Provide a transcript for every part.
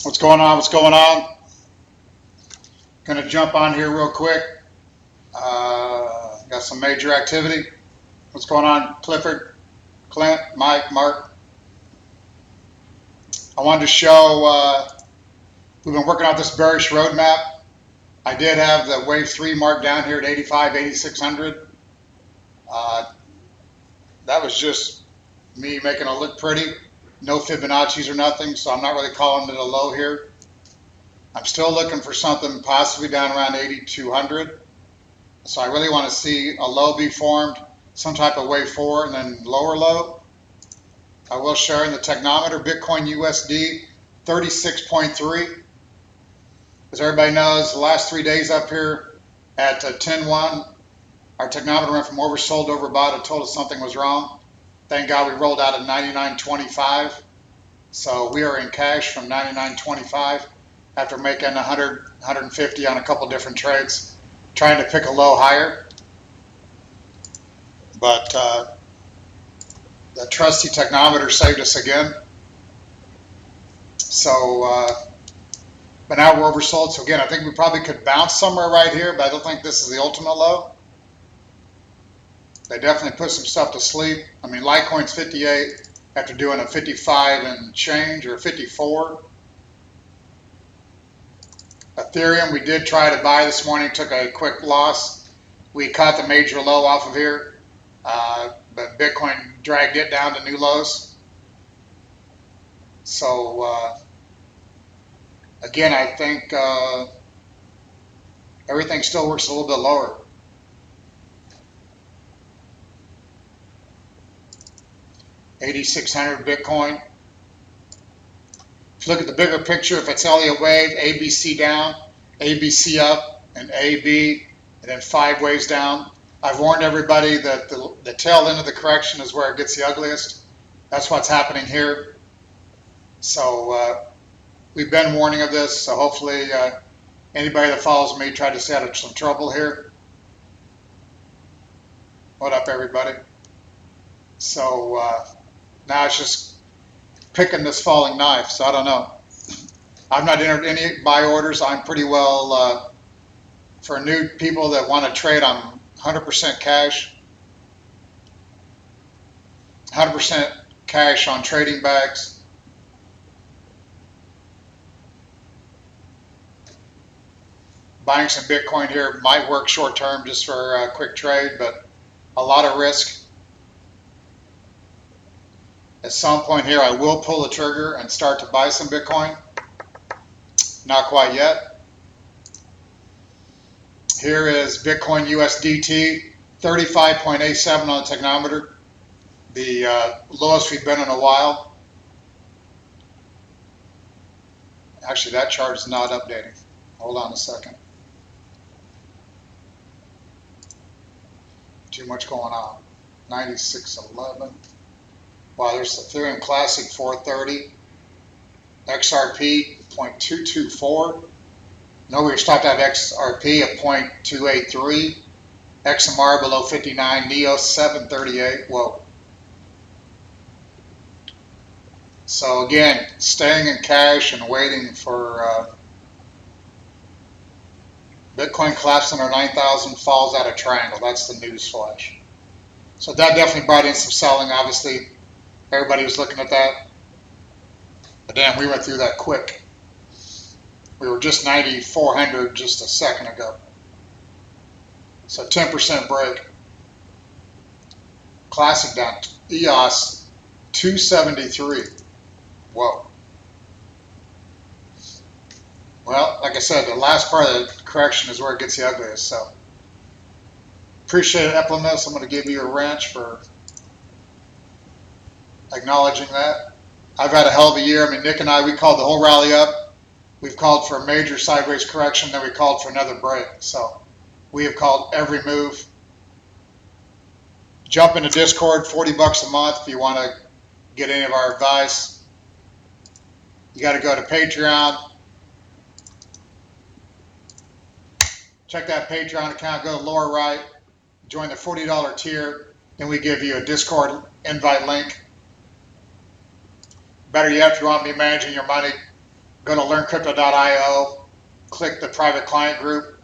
What's going on? What's going on? Gonna jump on here real quick. Got some major activity. What's going on, Clifford, Clint, Mike, Mark? I wanted to show, we've been working on this bearish roadmap. I did have the wave 3 marked down here at 85, 8600. That was just me making it look pretty. No Fibonacci's or nothing, so I'm not really calling it a low here. I'm still looking for something possibly down around 8200. So I really want to see a low be formed, some type of wave 4 and then lower low. I will share in the technometer, Bitcoin USD 36.3. As everybody knows, the last 3 days up here at 10.1, our technometer went from oversold to overbought. It told us something was wrong. Thank God we rolled out at 99.25. So we are in cash from 99.25 after making 100, 150 on a couple different trades, trying to pick a low higher. But the trusty technometer saved us again. So, but now we're oversold. So again, I think we probably could bounce somewhere right here, but I don't think this is the ultimate low. They definitely put some stuff to sleep. I mean, Litecoin's 58 after doing a 55 and change, or 54. Ethereum, we did try to buy this morning, took a quick loss. We caught the major low off of here, but Bitcoin dragged it down to new lows. So, again, I think everything still works a little bit lower. $8,600 Bitcoin. If you look at the bigger picture, if it's Elliott Wave, ABC down, ABC up, and AB, and then 5 waves down. I've warned everybody that the tail end of the correction is where it gets the ugliest. That's what's happening here. So we've been warning of this. So hopefully anybody that follows me tried to stay out of some trouble here. What up, everybody? So now it's just picking this falling knife. So I don't know. I've not entered any buy orders. I'm pretty well, for new people that want to trade, I'm 100% cash. 100% cash on trading bags. Buying some Bitcoin here might work short term just for a quick trade, but a lot of risk. At some point here, I will pull the trigger and start to buy some Bitcoin. Not quite yet. Here is Bitcoin USDT, 35.87 on the technometer, the lowest we've been in a while. Actually, that chart is not updating. Hold on a second. Too much going on. 96.11. Wow, there's Ethereum Classic 430, XRP 0.224. No, we stopped at XRP at 0.283, XMR below 59, NEO 738. Whoa. So again, staying in cash and waiting for Bitcoin collapsing under 9,000, falls out of triangle. That's the news flash. So that definitely brought in some selling, obviously. Everybody was looking at that. But damn, we went through that quick. We were just 9,400 just a second ago. So 10% break. Classic down. EOS 273. Whoa. Well, like I said, the last part of the correction is where it gets the ugliest. So appreciate it, Epimus. I'm going to give you a wrench for acknowledging that. I've had a hell of a year. I mean, Nick and I, we called the whole rally up. We've called for a major sideways correction, then we called for another break. So we have called every move. Jump into Discord, $40 a month if you want to get any of our advice. You got to go to Patreon. Check that Patreon account, go to the lower right, join the $40 tier, then we give you a Discord invite link. Better yet, if you want me managing your money, go to learncrypto.io, click the private client group,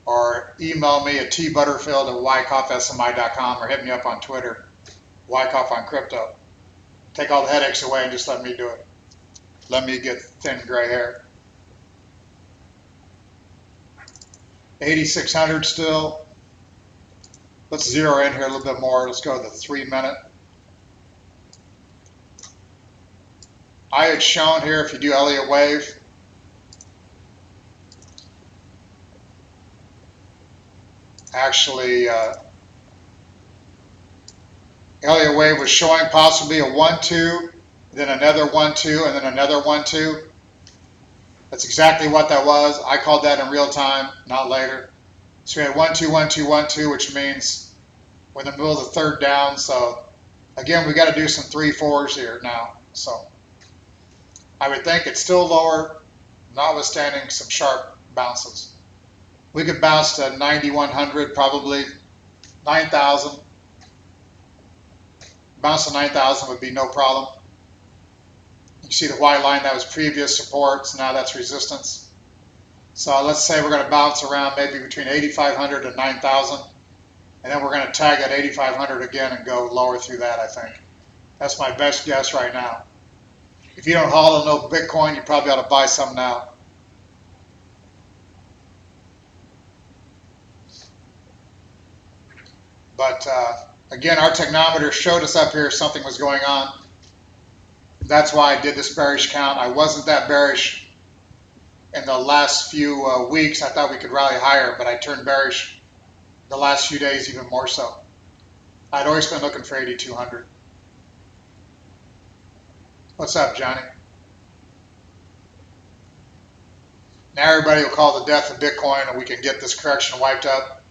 or email me at tbutterfield@wyckoffsmi.com or hit me up on Twitter, Wyckoff on Crypto. Take all the headaches away and just let me do it. Let me get thin gray hair. 8,600 still. Let's zero in here a little bit more. Let's go to the 3 minute. I had shown here, if you do Elliott Wave, actually, Elliott Wave was showing possibly a 1-2, then another 1-2, and then another 1-2. That's exactly what that was. I called that in real time, not later. So we had 1-2, 1-2, 1-2, which means we're in the middle of the third down. So again, we got to do some 3-4s here now. So I would think it's still lower, notwithstanding some sharp bounces. We could bounce to 9,100, probably 9,000. Bounce to 9,000 would be no problem. You see the white line, that was previous supports, now that's resistance. So let's say we're going to bounce around maybe between 8,500 and 9,000, and then we're going to tag at 8,500 again and go lower through that, I think. That's my best guess right now. If you don't haul no Bitcoin, you probably ought to buy some now. But again, our technometer showed us up here something was going on. That's why I did this bearish count. I wasn't that bearish in the last few weeks. I thought we could rally higher, but I turned bearish the last few days even more so. I'd always been looking for 8,200. What's up, Johnny? Now everybody will call the death of Bitcoin and we can get this correction wiped up.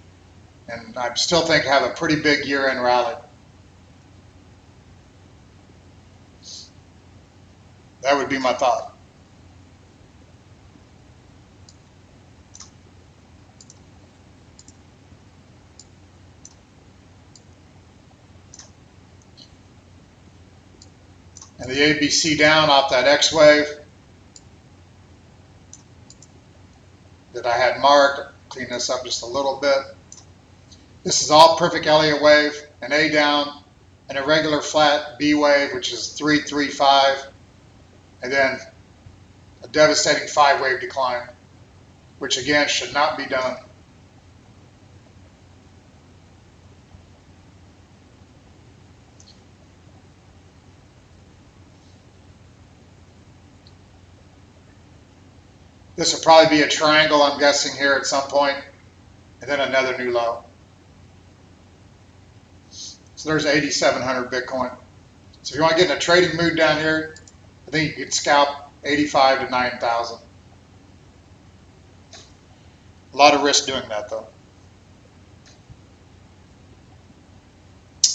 And I still think have a pretty big year-end rally. That would be my thought. And the ABC down off that X wave that I had marked. Clean this up just a little bit. This is all perfect Elliott wave, an A down, an irregular flat B wave, which is 335, and then a devastating 5-wave decline, which again should not be done. This will probably be a triangle, I'm guessing, here at some point, and then another new low. So there's 8,700 Bitcoin. So if you want to get in a trading mood down here, I think you could scalp 85 to 9,000. A lot of risk doing that, though.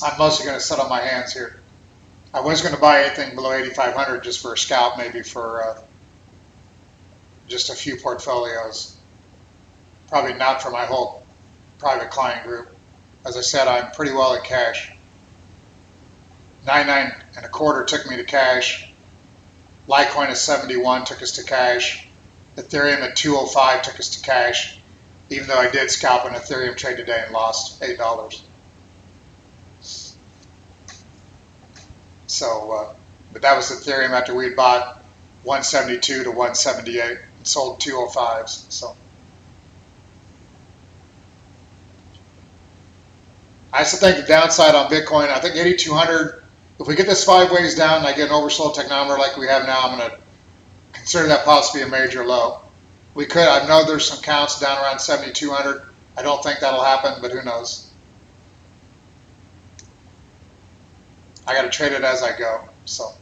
I'm mostly going to sit on my hands here. I was going to buy anything below 8,500 just for a scalp, maybe for just a few portfolios. Probably not for my whole private client group. As I said, I'm pretty well in cash. 99.25 took me to cash. Litecoin at 71 took us to cash. Ethereum at 205 took us to cash, even though I did scalp an Ethereum trade today and lost $8. So, but that was Ethereum after we had bought 172 to 178 and sold 205s. So I still think the downside on Bitcoin, I think 8,200, if we get this 5 waves down and I get an oversold technometer like we have now, I'm going to consider that possibly a major low. We could, I know there's some counts down around 7,200. I don't think that'll happen, but who knows. I got to trade it as I go. So.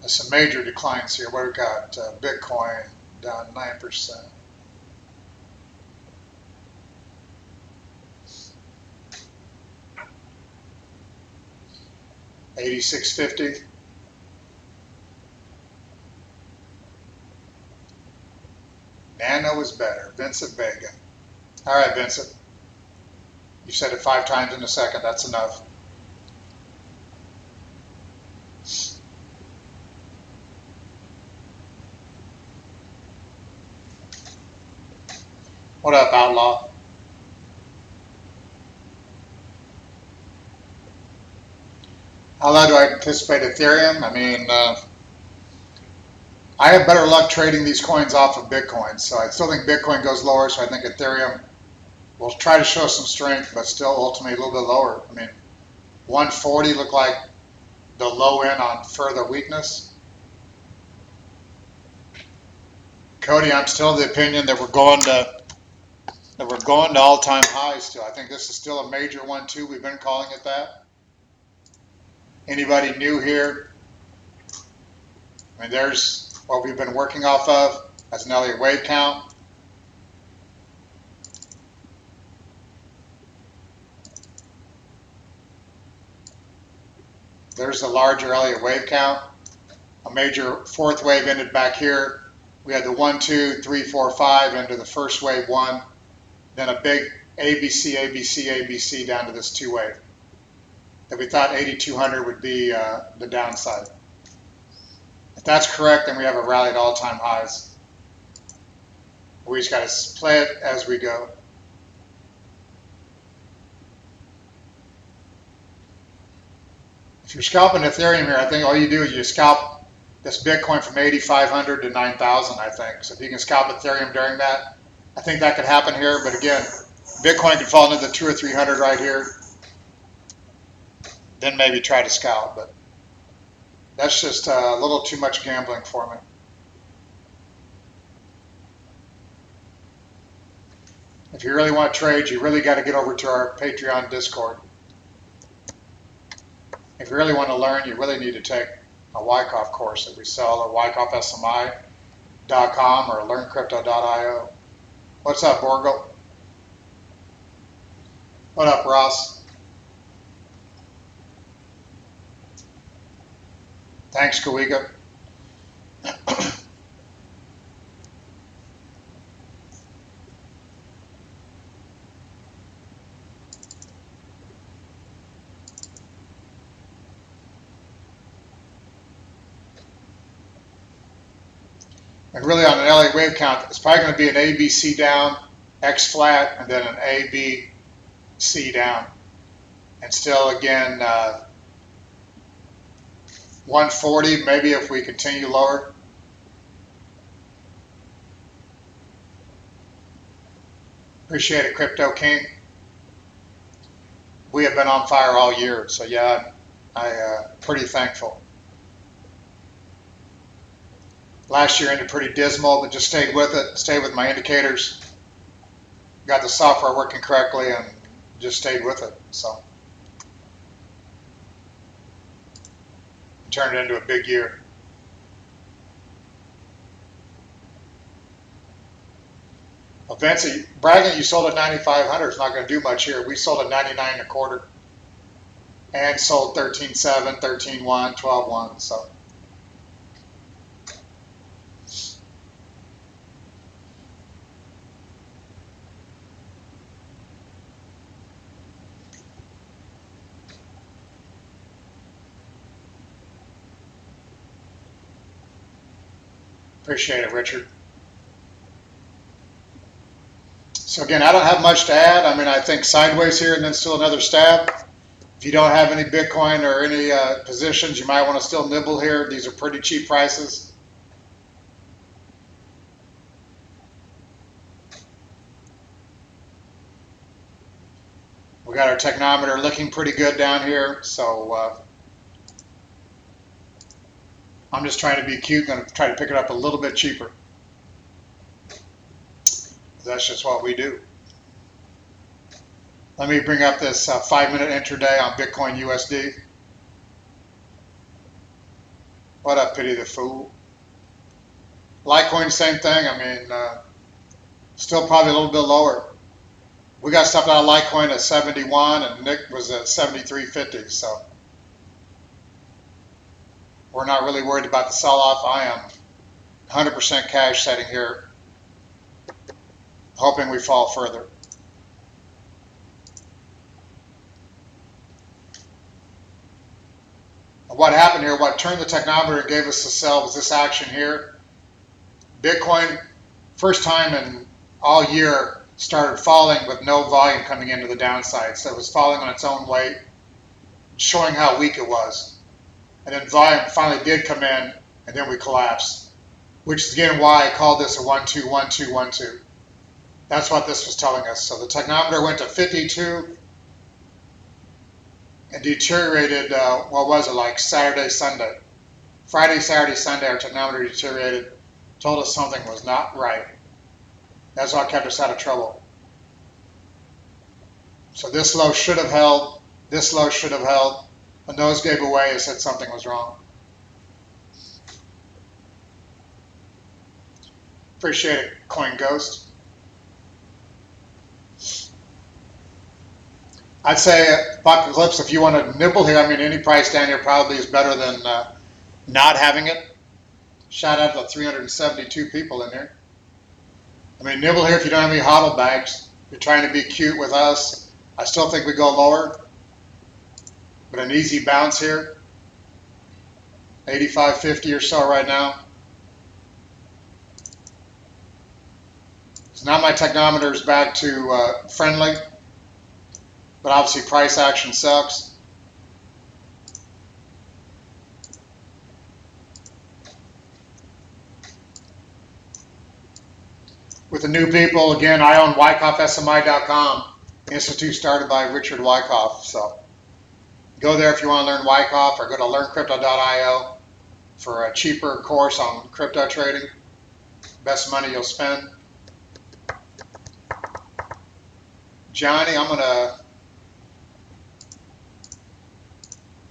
There's some major declines here. What we got? Bitcoin down 9%. $86.50. was better. Vincent Vega. All right, Vincent. You said it 5 times in a second. That's enough. What up, Outlaw? How low do I anticipate Ethereum? I mean, I have better luck trading these coins off of Bitcoin. So I still think Bitcoin goes lower. So I think Ethereum will try to show some strength, but still ultimately a little bit lower. I mean, 140 looked like the low end on further weakness. Cody, I'm still of the opinion that we're going to all-time highs still. I think this is still a major one too. We've been calling it that. Anybody new here? I mean, there's what we've been working off of as an Elliott Wave count. There's the larger Elliott Wave count. A major fourth wave ended back here. We had the 1, 2, 3, 4, 5 into the first wave 1, then a big ABC, ABC, ABC down to this 2 wave. That we thought 8,200 would be the downside. If that's correct, then we have a rally at all-time highs. We just got to play it as we go. If you're scalping Ethereum here, I think all you do is you scalp this Bitcoin from 8,500 to 9,000, I think. So if you can scalp Ethereum during that, I think that could happen here. But again, Bitcoin could fall into the 200 or 300 right here. Then maybe try to scalp, but that's just a little too much gambling for me. If you really want to trade, you really got to get over to our Patreon Discord. If you really want to learn, you really need to take a Wyckoff course that we sell at wyckoffsmi.com or learncrypto.io. What's up, Borgo? What up, Ross? Thanks, Kawika. And really on an Elliott Wave count, it's probably going to be an ABC down, X flat, and then an ABC down. And still, again, 140, maybe if we continue lower. Appreciate it, Crypto King. We have been on fire all year, so yeah, I'm pretty thankful. Last year ended pretty dismal, but just stayed with it, stayed with my indicators, got the software working correctly, and just stayed with it. So turned it into a big year. Well, Vince, bragging you sold at 9,500 is not going to do much here. We sold at 99 and a quarter and sold 13.7, 13.1, 12.1. So appreciate it, Richard. So again, I don't have much to add. I mean, I think sideways here and then still another stab. If you don't have any Bitcoin or any positions, you might want to still nibble here. These are pretty cheap prices. We got our technometer looking pretty good down here. So I'm just trying to be cute, going to try to pick it up a little bit cheaper. That's just what we do. Let me bring up this 5-minute intraday on Bitcoin USD. What up, Pity the Fool? Litecoin, same thing. I mean, still probably a little bit lower. We got stuff out of Litecoin at 71, and Nick was at 73.50. So we're not really worried about the sell-off. I am 100% cash setting here. hoping we fall further. What happened here, what turned the technometer and gave us the sell was this action here. Bitcoin, first time in all year, started falling with no volume coming into the downside. So it was falling on its own weight, showing how weak it was. And then volume finally did come in, and then we collapsed, which is again why I called this a 1-2, 1-2, 1-2. That's what this was telling us. So the technometer went to 52 and deteriorated, what was it, like Saturday, Sunday. Friday, Saturday, Sunday, our technometer deteriorated, told us something was not right. That's what kept us out of trouble. So this low should have held, this low should have held. When those gave away, it said something was wrong. Appreciate it, Coin Ghost. I'd say, Apocalypse, if you want to nibble here, I mean, any price down here probably is better than not having it. Shout out to the 372 people in here. I mean, nibble here if you don't have any hodl bags. You're trying to be cute with us. I still think we go lower, but an easy bounce here. 85.50 or so right now. So now my technometer is back to friendly. But obviously price action sucks. With the new people, again, I own WyckoffSMI.com, institute started by Richard Wyckoff. So go there if you want to learn Wyckoff, or go to learncrypto.io for a cheaper course on crypto trading. Best money you'll spend. Johnny, I'm going to...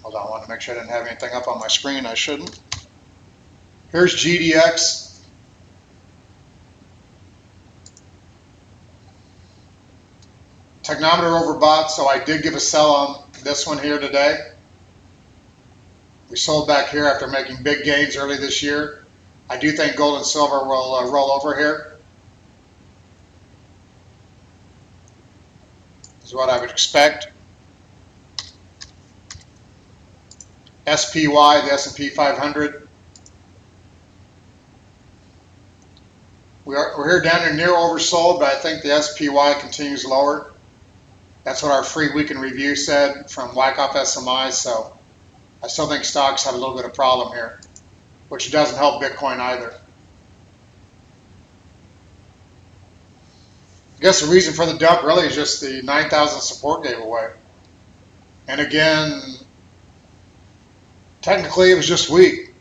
Hold on, I want to make sure I didn't have anything up on my screen. I shouldn't. Here's GDX. Technometer overbought, so I did give a sell on this one here today. We sold back here after making big gains early this year. I do think gold and silver will roll over here. Is what I would expect. SPY, the S&P 500. We're here down here near oversold, but I think the SPY continues lower. That's what our free weekend review said from Wyckoff SMI. So I still think stocks have a little bit of problem here, which doesn't help Bitcoin either. I guess the reason for the dump really is just the 9,000 support gave away. And again, technically, it was just weak.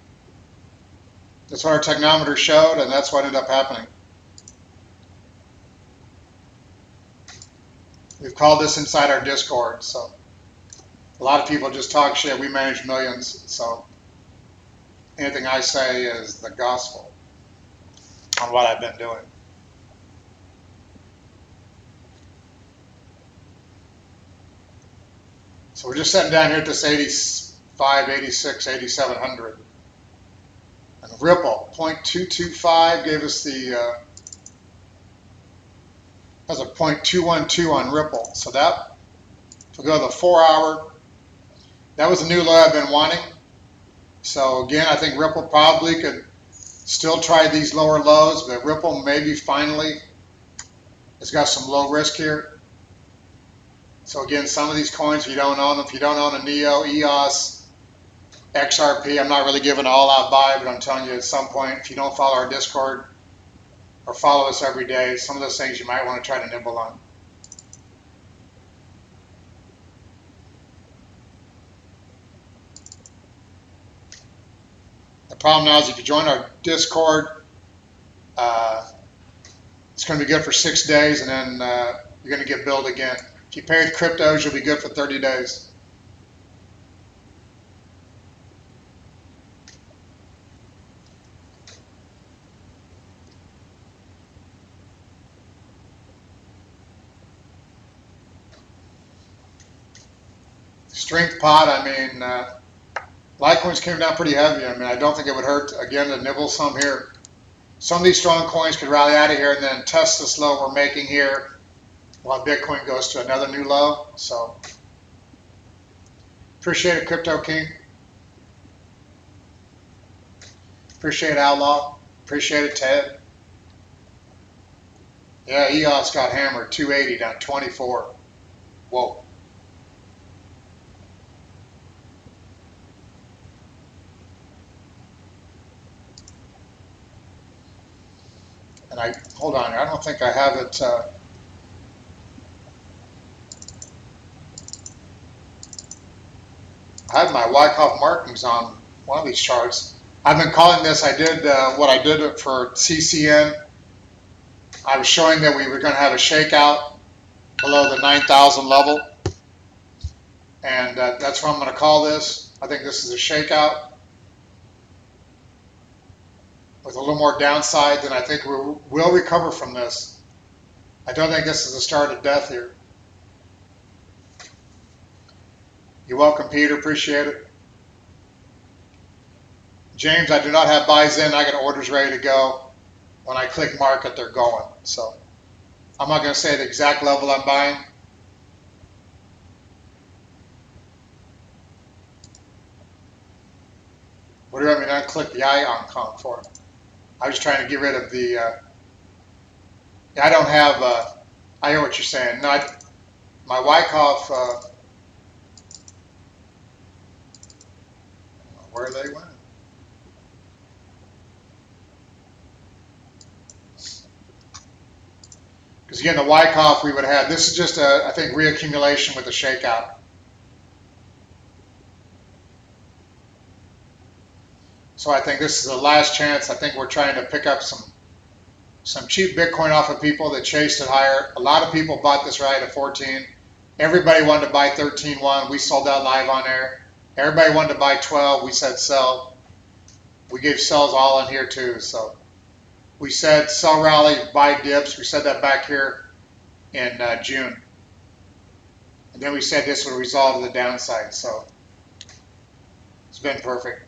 That's what our technometer showed, and that's what ended up happening. We've called this inside our Discord, so a lot of people just talk shit. We manage millions, so anything I say is the gospel on what I've been doing. So we're just sitting down here at this 85, 86, 8700. And Ripple, 0.225 gave us the, that's a 0.212 on Ripple. So that, if we go to the 4 hour, that was a new low I've been wanting. So again, I think Ripple probably could still try these lower lows, but Ripple maybe finally has got some low risk here. So again, some of these coins, if you don't own them, if you don't own a NEO, EOS, XRP, I'm not really giving an all-out buy, but I'm telling you at some point, if you don't follow our Discord or follow us every day, some of those things you might want to try to nibble on. The problem now is if you join our Discord, it's going to be good for 6 days, and then you're going to get billed again. If you pay with cryptos, you'll be good for 30 days. Strength pot, I mean, Litecoins came down pretty heavy. I mean, I don't think it would hurt, again, to nibble some here. Some of these strong coins could rally out of here and then test this low we're making here while Bitcoin goes to another new low. So appreciate it, Crypto King. Appreciate it, Outlaw. Appreciate it, Ted. Yeah, EOS got hammered, 280 down 24. Whoa. And hold on, I don't think I have it. I have my Wyckoff markings on one of these charts. I've been calling this, I did what I did for CCN. I was showing that we were going to have a shakeout below the 9,000 level. And that's what I'm going to call this. I think this is a shakeout with a little more downside than I think we will recover from this. I don't think this is the start of death here. You're welcome, Peter. Appreciate it. James, I do not have buys in. I got orders ready to go. When I click market, they're going. So I'm not going to say the exact level I'm buying. What do you want me to unclick the icon for? I was trying to get rid of the. I don't have. I hear what you're saying. Not my Wyckoff. Where they went. Because again, the Wyckoff we would have had. This is just a, I think, reaccumulation with a shakeout. So I think this is the last chance. I think we're trying to pick up some cheap Bitcoin off of people that chased it higher. A lot of people bought this right at 14. Everybody wanted to buy 13.1. We sold out live on air. Everybody wanted to buy 12. We said sell. We gave sells all in here too. So we said sell rally, buy dips. We said that back here in June. And then we said this would resolve the downside. So it's been perfect.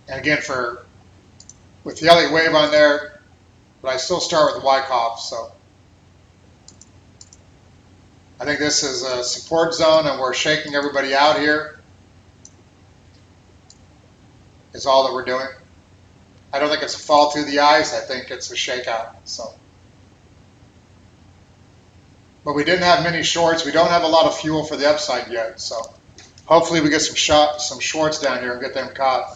And again, with the Elliott Wave on there, but I still start with the Wyckoff. So I think this is a support zone, and we're shaking everybody out here. Is all that we're doing. I don't think it's a fall through the eyes. I think it's a shakeout. So, but we didn't have many shorts. We don't have a lot of fuel for the upside yet. So hopefully we get some shorts down here and get them caught.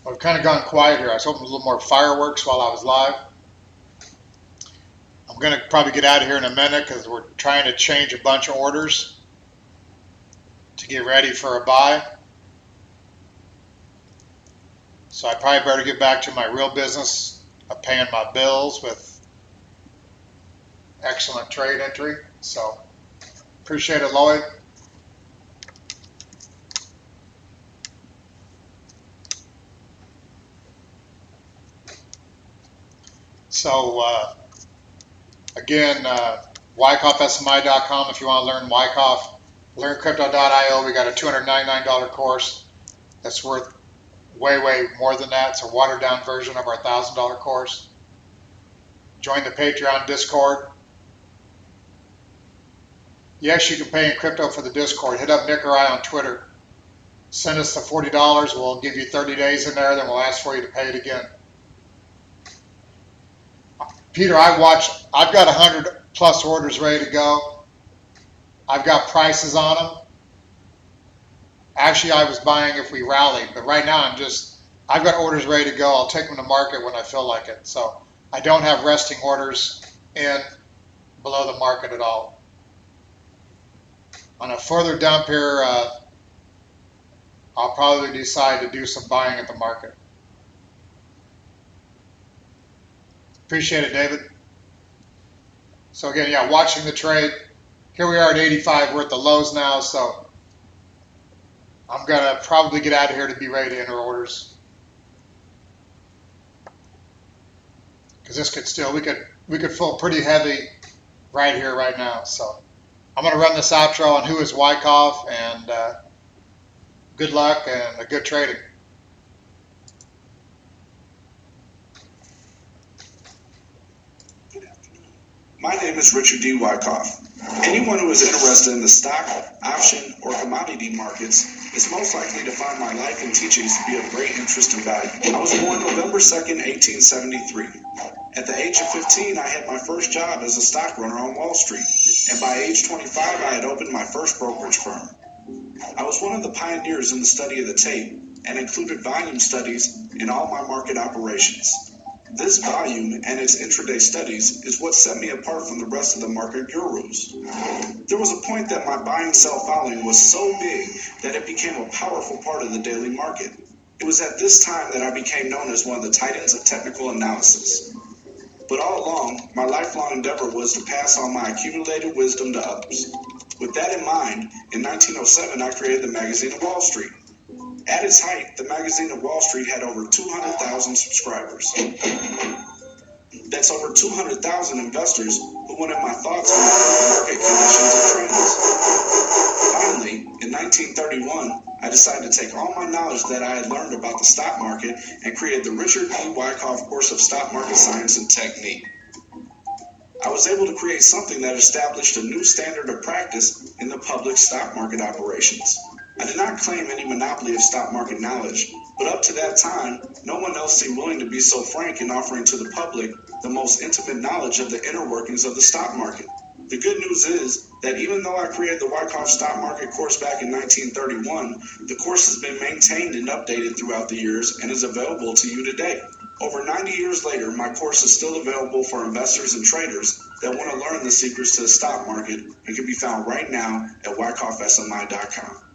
I've kind of gone quiet here. I was hoping a little more fireworks while I was live. I'm going to probably get out of here in a minute because we're trying to change a bunch of orders to get ready for a buy. So I probably better get back to my real business of paying my bills with excellent trade entry. So appreciate it, Lloyd. So again, WyckoffSMI.com if you want to learn Wyckoff. LearnCrypto.io. We got a $299 course that's worth way more than that. It's a watered down version of our $1,000 course. Join the Patreon Discord. Yes, you can pay in crypto for the Discord. Hit up Nick or I on Twitter. Send us the $40. We'll give you 30 days in there. Then we'll ask for you to pay it again. Peter, I've got 100 plus orders ready to go. I've got prices on them. Actually, I was buying if we rallied, but right now I've got orders ready to go. I'll take them to market when I feel like it. So I don't have resting orders in below the market at all. On a further dump here, I'll probably decide to do some buying at the market. Appreciate it, David. So again, yeah, watching the trade. Here we are at 85. We're at the lows now, so I'm going to probably get out of here to be ready to enter orders. because this could still, we could fill pretty heavy right here, right now. So I'm going to run this outro on who is Wyckoff, and good luck and a good trading. My name is Richard D. Wyckoff. Anyone who is interested in the stock, option, or commodity markets is most likely to find my life and teachings to be of great interest and value. I was born November 2nd, 1873. At the age of 15, I had my first job as a stock runner on Wall Street, and by age 25, I had opened my first brokerage firm. I was one of the pioneers in the study of the tape and included volume studies in all my market operations. This volume and its intraday studies is what set me apart from the rest of the market gurus. There was a point that my buy-and-sell following was so big that it became a powerful part of the daily market. It was at this time that I became known as one of the titans of technical analysis. But all along, my lifelong endeavor was to pass on my accumulated wisdom to others. With that in mind, in 1907, I created the Magazine of Wall Street. At its height, the Magazine of Wall Street had over 200,000 subscribers. That's over 200,000 investors who wanted my thoughts on market conditions and trends. Finally, in 1931, I decided to take all my knowledge that I had learned about the stock market and created the Richard E. Wyckoff course of stock market science and technique. I was able to create something that established a new standard of practice in the public stock market operations. I did not claim any monopoly of stock market knowledge, but up to that time, no one else seemed willing to be so frank in offering to the public the most intimate knowledge of the inner workings of the stock market. The good news is that even though I created the Wyckoff Stock Market course back in 1931, the course has been maintained and updated throughout the years and is available to you today. Over 90 years later, my course is still available for investors and traders that want to learn the secrets to the stock market and can be found right now at wyckoffsmi.com.